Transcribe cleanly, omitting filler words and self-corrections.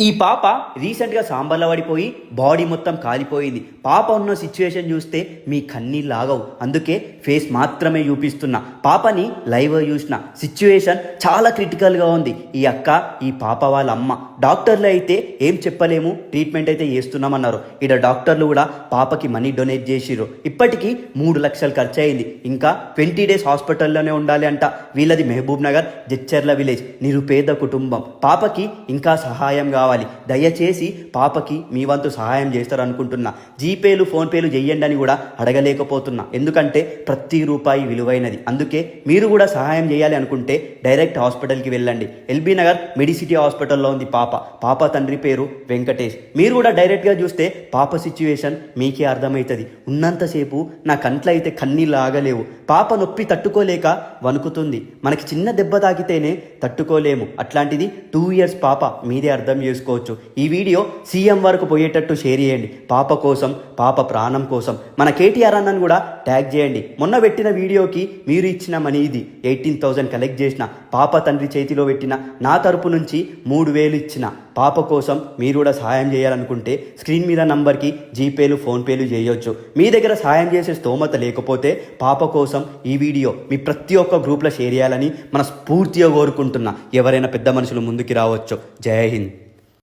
ఈ పాప రీసెంట్గా సాంబార్లో పడిపోయి బాడీ మొత్తం కాలిపోయింది. పాప ఉన్న సిచ్యువేషన్ చూస్తే మీ కన్నీళ్ళు ఆగవు. అందుకే ఫేస్ మాత్రమే చూపిస్తున్నా. పాపని లైవ్ చూసిన సిచ్యువేషన్ చాలా క్రిటికల్గా ఉంది. ఈ అక్క, ఈ పాప వాళ్ళ అమ్మ. డాక్టర్లు అయితే ఏం చెప్పలేము, ట్రీట్మెంట్ అయితే చేస్తున్నామన్నారు. ఇక్కడ డాక్టర్లు కూడా పాపకి మనీ డొనేట్ చేసిర్రు. ఇప్పటికీ 3 లక్షలు ఖర్చు అయింది. ఇంకా 20 days హాస్పిటల్లోనే ఉండాలి అంట. వీళ్ళది మహబూబ్ నగర్ జడ్చర్ల విలేజ్, నిరుపేద కుటుంబం. పాపకి ఇంకా సహాయం కావాలి. దయచేసి పాపకి మీ వంతు సహాయం చేస్తారనుకుంటున్నా. జీపేలు, ఫోన్పేలు చెయ్యండి అని కూడా అడగలేకపోతున్నా. ఎందుకంటే ప్రతి రూపాయి విలువైనది. అందుకే మీరు కూడా సహాయం చేయాలి అనుకుంటే డైరెక్ట్ హాస్పిటల్కి వెళ్ళండి. ఎల్బీ నగర్ మెడిసిటీ హాస్పిటల్లో ఉంది పాప. పాప తండ్రి పేరు వెంకటేష్. మీరు కూడా డైరెక్ట్గా చూస్తే పాప సిచ్యువేషన్ మీకే అర్థమవుతుంది. ఉన్నంతసేపు నా కంట్లో అయితే కన్నీళ్ళు ఆగలేవు. పాప నొప్పి తట్టుకోలేక వణుకుతుంది. మనకి చిన్న దెబ్బ తాకితేనే తట్టుకోలేము. అట్లాంటిది 2 years పాప. మీదే అర్థం చేసుకోవచ్చు. ఈ వీడియో సీఎం వరకు పోయేటట్టు షేర్ చేయండి. పాప కోసం, పాప ప్రాణం కోసం. మన కేటీఆర్ అన్నను కూడా ట్యాగ్ చేయండి. మొన్న పెట్టిన వీడియోకి మీరు ఇచ్చిన మనీ ఇది 18,000 కలెక్ట్ చేసిన. పాప తండ్రి చేతిలో పెట్టిన నా తరపు నుంచి 3,000 ఇచ్చిన. పాప కోసం మీరు కూడా సహాయం చేయాలనుకుంటే స్క్రీన్ మీద నంబర్కి జీపేలు, ఫోన్పేలు చేయొచ్చు. మీ దగ్గర సహాయం చేసే స్తోమత లేకపోతే పాప కోసం ఈ వీడియో మీ ప్రతి ఒక్క గ్రూప్లో షేర్ చేయాలని మనస్ఫూర్తిగా కోరుకుంటున్నా. ఎవరైనా పెద్ద మనుషులు ముందుకు రావచ్చు. జై హింద్.